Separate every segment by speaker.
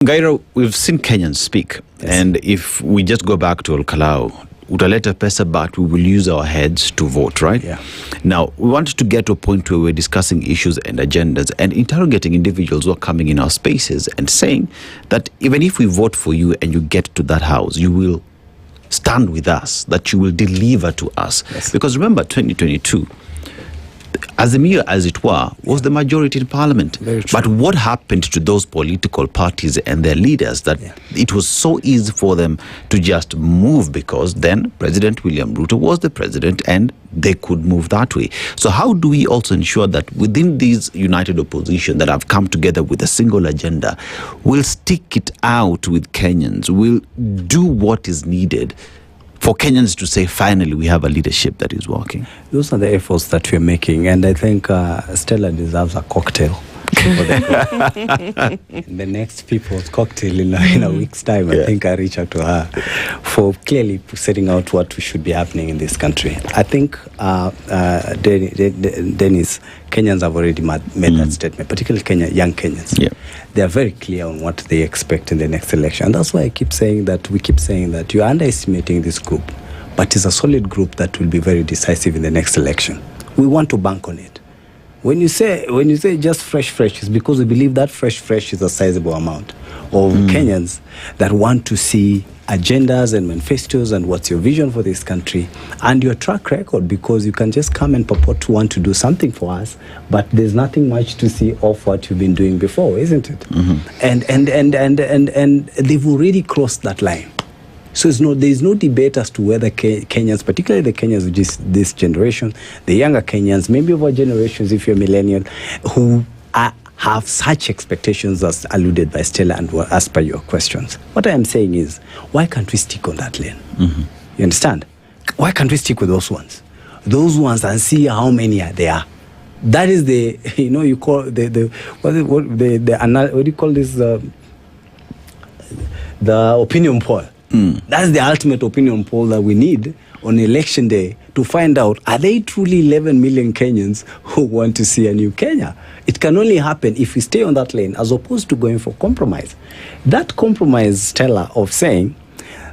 Speaker 1: Ngaira, we've seen Kenyans speak. Yes. And if we just go back to Olkalau, utaleta pesa, but we will use our heads to vote, right?
Speaker 2: Yeah.
Speaker 1: Now, we wanted to get to a point where we're discussing issues and agendas and interrogating individuals who are coming in our spaces and saying that even if we vote for you and you get to that house, you will stand with us, that you will deliver to us.
Speaker 2: Yes.
Speaker 1: Because remember, 2022, Azimio, as it were, was the majority in parliament.
Speaker 2: Very true.
Speaker 1: But what happened to those political parties and their leaders that it was so easy for them to just move, because then President William Ruto was the president and they could move that way. So how do we also ensure that within these united opposition that have come together with a single agenda, we'll stick it out with Kenyans, we'll do what is needed for Kenyans to say, finally, we have a leadership that is working?
Speaker 2: Those are the efforts that we're making, and I think Stella deserves a cocktail. The next People's Cocktail in a week's time. I think I reach out to her for clearly setting out what should be happening in this country. I think Dennis, Kenyans have already made that statement, particularly young Kenyans.
Speaker 1: Yeah.
Speaker 2: They are very clear on what they expect in the next election. And that's why we keep saying that you're underestimating this group, but it's a solid group that will be very decisive in the next election. We want to bank on it. When you say just fresh, it's because we believe that fresh is a sizable amount of Kenyans that want to see agendas and manifestos and what's your vision for this country and your track record, because you can just come and purport to want to do something for us, but there's nothing much to see of what you've been doing before, isn't it? And they've already crossed that line. So there's no debate as to whether Kenyans, particularly the Kenyans of this generation, the younger Kenyans, maybe of our generations, if you're a millennial, who have such expectations as alluded by Stella and as per your questions. What I am saying is, why can't we stick on that lane? You understand? Why can't we stick with those ones? Those ones, and see how many are there. That is the, you call what do you call this? The opinion poll. That's the ultimate opinion poll that we need on election day to find out, are they truly 11 million Kenyans who want to see a new Kenya? It can only happen if we stay on that lane as opposed to going for compromise. That compromise, Stella, of saying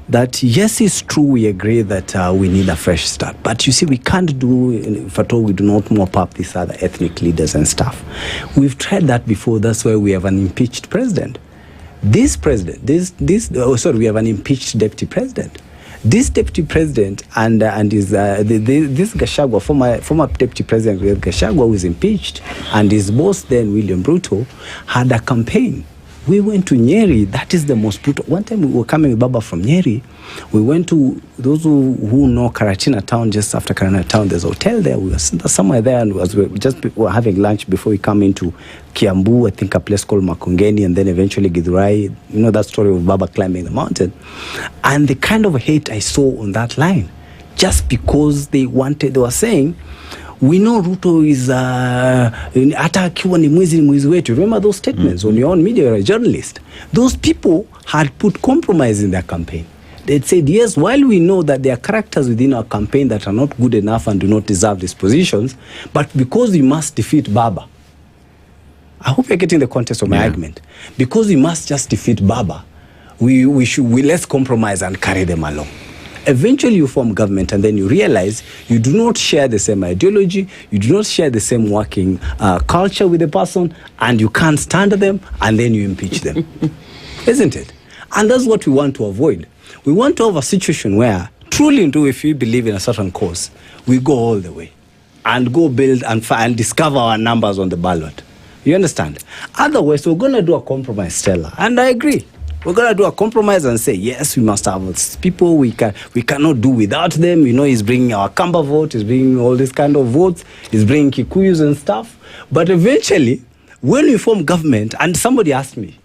Speaker 2: that yes, it's true, we agree that we need a fresh start. But you see, we can't do, if at all, we do not mop up these other ethnic leaders and stuff. We've tried that before. That's why we have an impeached president. This president, we have an impeached deputy president. This deputy president and this Gachagua, former deputy president Gachagua, who is impeached, and his boss then, William Ruto, had a campaign. We went to Nyeri. That is the most brutal. One time we were coming with Baba from Nyeri. We went to, those who know Karatina town, just after Karatina town, there's a hotel there. We were somewhere there, and we were having lunch before we come into Kiambu, I think a place called Makongeni, and then eventually Githurai. You know that story of Baba climbing the mountain. And the kind of hate I saw on that line, just because they were saying, we know Ruto is hata akiwa ni mwizi wetu. Remember those statements on your own media, you're a journalist. Those people had put compromise in their campaign. They'd said, yes, while we know that there are characters within our campaign that are not good enough and do not deserve these positions, but because we must defeat Baba. I hope you're getting the context of my argument. Because we must just defeat Baba, let's compromise and carry them along. Eventually you form government, and then you realize you do not share the same ideology, you do not share the same working culture with the person, and you can't stand them, and then you impeach them. Isn't it? And that's what we want to avoid. We want to have a situation where, truly, if we believe in a certain cause, we go all the way and go build and discover our numbers on the ballot. You understand? Otherwise, we're going to do a compromise, Stella. And I agree. We're going to do a compromise and say, yes, we must have these people. We cannot do without them. He's bringing our Kamba vote. He's bringing all this kind of votes. He's bringing Kikuyus and stuff. But eventually, when we form government, and somebody asked me,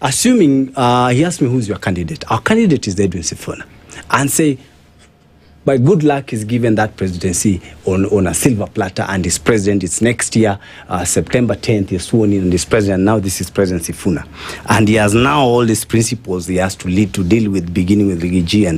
Speaker 2: he asked me, who's your candidate? Our candidate is Edwin Sifuna. And say, by good luck, he's given that presidency on a silver platter, and his president, it's next year, September 10th, he's sworn in, and his president, now this is President Sifuna. And he has now all these principles he has to deal with, beginning with Riggy G and